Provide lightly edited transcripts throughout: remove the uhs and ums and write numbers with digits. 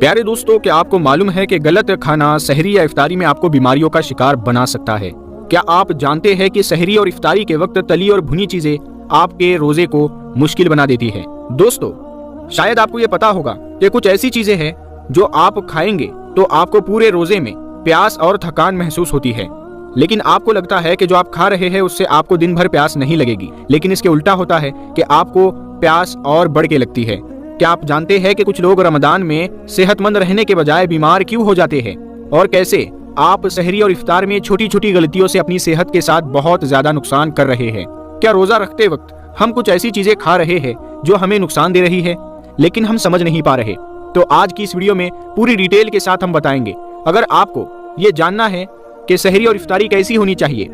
प्यारे दोस्तों, क्या आपको मालूम है कि गलत खाना सहरी या इफ्तारी में आपको बीमारियों का शिकार बना सकता है? क्या आप जानते हैं कि सहरी और इफ्तारी के वक्त तली और भुनी चीजें आपके रोजे को मुश्किल बना देती है? दोस्तों, शायद आपको ये पता होगा कि कुछ ऐसी चीजें हैं जो आप खाएंगे तो आपको पूरे रोजे में प्यास और थकान महसूस होती है, लेकिन आपको लगता है कि जो आप खा रहे हैं उससे आपको दिन भर प्यास नहीं लगेगी, लेकिन इसके उल्टा होता है कि आपको प्यास और बढ़ के लगती है। क्या आप जानते हैं कि कुछ लोग रमजान में सेहतमंद रहने के बजाय बीमार क्यों हो जाते हैं और कैसे आप सहरी और इफ्तार में छोटी छोटी गलतियों से अपनी सेहत के साथ बहुत ज्यादा नुकसान कर रहे हैं? क्या रोजा रखते वक्त हम कुछ ऐसी चीजें खा रहे हैं जो हमें नुकसान दे रही है लेकिन हम समझ नहीं पा रहे? तो आज की इस वीडियो में पूरी डिटेल के साथ हम बताएंगे। अगर आपको ये जानना है कि सहरी और इफ्तारी कैसी होनी चाहिए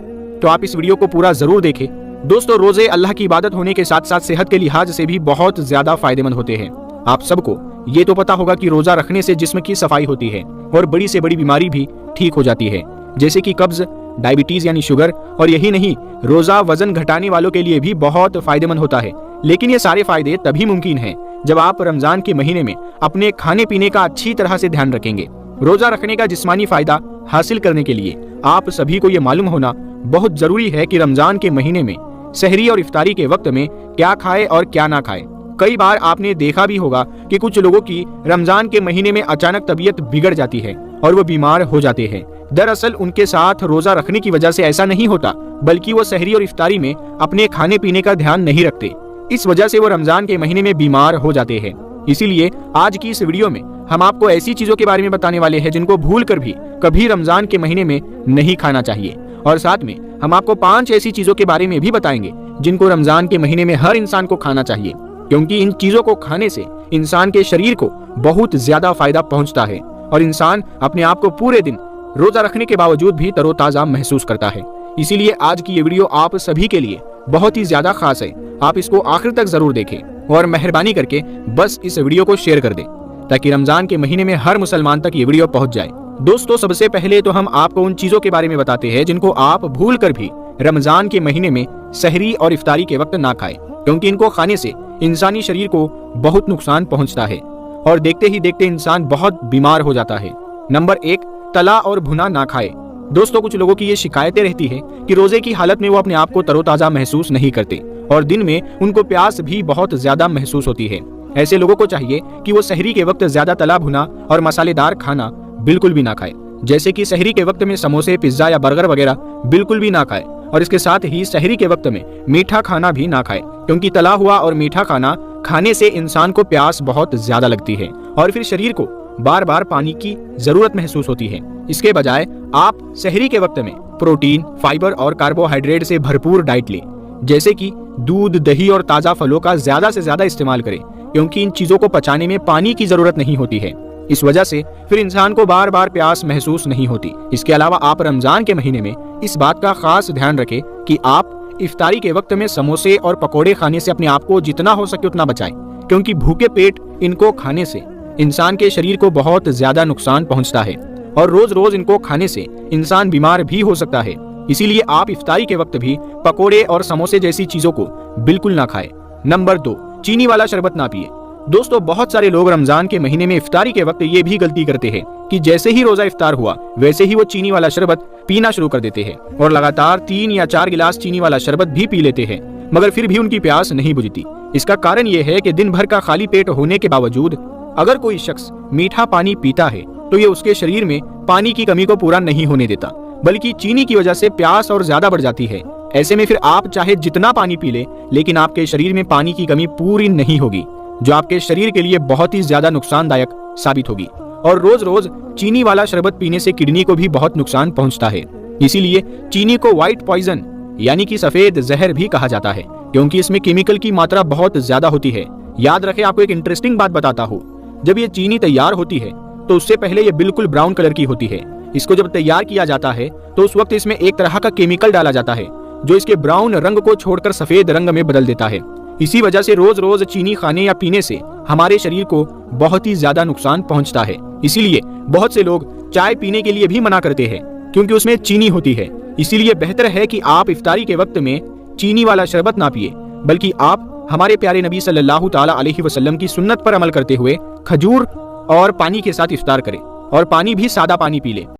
तो आप इस वीडियो को पूरा जरूर देखें। दोस्तों, रोजे अल्लाह की इबादत होने के साथ साथ सेहत के लिहाज से भी बहुत ज्यादा फायदेमंद होते हैं। आप सबको ये तो पता होगा कि रोजा रखने से जिस्म की सफाई होती है और बड़ी से बड़ी बीमारी भी ठीक हो जाती है, जैसे कि कब्ज, डायबिटीज यानी शुगर। और यही नहीं, रोजा वजन घटाने वालों के लिए भी बहुत फायदेमंद होता है। लेकिन ये सारे फायदे तभी मुमकिन है जब आप रमजान के महीने में अपने खाने पीने का अच्छी तरह से ध्यान रखेंगे। रोजा रखने का जिस्मानी फायदा हासिल करने के लिए आप सभी को ये मालूम होना बहुत जरूरी है कि रमजान के महीने में सहरी और इफ्तारी के वक्त में क्या खाए और क्या ना खाए। कई बार आपने देखा भी होगा कि कुछ लोगों की रमजान के महीने में अचानक तबीयत बिगड़ जाती है और वो बीमार हो जाते हैं। दरअसल उनके साथ रोजा रखने की वजह से ऐसा नहीं होता, बल्कि वो सहरी और इफ्तारी में अपने खाने पीने का ध्यान नहीं रखते। इस वजह से वो रमजान के महीने में बीमार हो जाते हैं। इसीलिए आज की इस वीडियो में हम आपको ऐसी चीजों के बारे में बताने वाले हैं जिनको भूल कर भी कभी रमजान के महीने में नहीं खाना चाहिए, और साथ में हम आपको 5 ऐसी चीजों के बारे में भी बताएंगे जिनको रमजान के महीने में हर इंसान को खाना चाहिए, क्योंकि इन चीजों को खाने से इंसान के शरीर को बहुत ज्यादा फायदा पहुंचता है और इंसान अपने आप को पूरे दिन रोजा रखने के बावजूद भी तरोताजा महसूस करता है। इसीलिए आज की ये वीडियो आप सभी के लिए बहुत ही ज्यादा खास है। आप इसको आखिर तक जरूर देखें और मेहरबानी करके बस इस वीडियो को शेयर कर दें ताकि रमजान के महीने में हर मुसलमान तक ये वीडियो पहुंच जाए। दोस्तों, सबसे पहले तो हम आपको उन चीजों के बारे में बताते हैं जिनको आप भूल कर भी रमजान के महीने में सहरी और इफ्तारी के वक्त ना खाएं, क्योंकि इनको खाने से इंसानी शरीर को बहुत नुकसान पहुंचता है और देखते ही देखते इंसान बहुत बीमार हो जाता है। नंबर 1, तला और भुना ना खाए। दोस्तों, कुछ लोगों की ये शिकायतें रहती है कि रोजे की हालत में वो अपने आप को तरोताजा महसूस नहीं करते और दिन में उनको प्यास भी बहुत ज्यादा महसूस होती है। ऐसे लोगों को चाहिए कि वो सहरी के वक्त ज्यादा तला भुना और मसालेदार खाना बिल्कुल भी ना खाए, जैसे कि सहरी के वक्त में समोसे, पिज्जा या बर्गर वगैरह बिल्कुल भी ना खाए। और इसके साथ ही सहरी के वक्त में मीठा खाना भी ना खाए, क्योंकि तला हुआ और मीठा खाना खाने से इंसान को प्यास बहुत ज्यादा लगती है और फिर शरीर को बार बार पानी की जरूरत महसूस होती है। इसके बजाय आप सहरी के वक्त में प्रोटीन, फाइबर और कार्बोहाइड्रेट से भरपूर डाइट लें, जैसे कि दूध, दही और ताजा फलों का ज्यादा से ज्यादा इस्तेमाल करें, क्योंकि इन चीजों को पचाने में पानी की जरूरत नहीं होती है। इस वजह से फिर इंसान को बार बार प्यास महसूस नहीं होती। इसके अलावा आप रमजान के महीने में इस बात का खास ध्यान रखें कि आप इफ्तारी के वक्त में समोसे और पकोड़े खाने से अपने आप को जितना हो सके उतना बचाएं, क्योंकि भूखे पेट इनको खाने से इंसान के शरीर को बहुत ज्यादा नुकसान पहुंचता है और रोज रोज इनको खाने से इंसान बीमार भी हो सकता है। इसीलिए आप इफ्तारी के वक्त भी पकोड़े और समोसे जैसी चीजों को बिल्कुल ना खाएं। नंबर 2, चीनी वाला शरबत ना पिए। दोस्तों, बहुत सारे लोग रमजान के महीने में इफ्तारी के वक्त ये भी गलती करते हैं कि जैसे ही रोजा इफ्तार हुआ वैसे ही वो चीनी वाला शरबत पीना शुरू कर देते हैं और लगातार 3 या 4 गिलास चीनी वाला शरबत भी पी लेते हैं, मगर फिर भी उनकी प्यास नहीं बुझती। इसका कारण ये है कि दिन भर का खाली पेट होने के बावजूद अगर कोई शख्स मीठा पानी पीता है तो ये उसके शरीर में पानी की कमी को पूरा नहीं होने देता, बल्कि चीनी की वजह से प्यास और ज्यादा बढ़ जाती है। ऐसे में फिर आप चाहे जितना पानी पी ले, लेकिन आपके शरीर में पानी की कमी पूरी नहीं होगी, जो आपके शरीर के लिए बहुत ही ज्यादा नुकसानदायक साबित होगी। और रोज रोज चीनी वाला शरबत पीने से किडनी को भी बहुत नुकसान पहुंचता है। इसीलिए चीनी को व्हाइट पॉइजन यानी कि सफेद जहर भी कहा जाता है, क्योंकि इसमें केमिकल की मात्रा बहुत ज्यादा होती है। याद रखें, आपको एक इंटरेस्टिंग बात बताता हूँ, जब ये चीनी तैयार होती है तो उससे पहले ये बिल्कुल ब्राउन कलर की होती है। इसको जब तैयार किया जाता है तो उस वक्त इसमें एक तरह का केमिकल डाला जाता है जो इसके ब्राउन रंग को छोड़कर सफेद रंग में बदल देता है। इसी वजह से रोज रोज चीनी खाने या पीने से हमारे शरीर को बहुत ही ज्यादा नुकसान पहुंचता है। इसीलिए बहुत से लोग चाय पीने के लिए भी मना करते हैं, क्योंकि उसमें चीनी होती है। इसीलिए बेहतर है कि आप इफ्तारी के वक्त में चीनी वाला शरबत ना पिए, बल्कि आप हमारे प्यारे नबी सल्लल्लाहु ताला अलैहि वसल्लम की सुन्नत पर अमल करते हुए खजूर और पानी के साथ इफ्तार करें और पानी भी सादा पानी पी लें।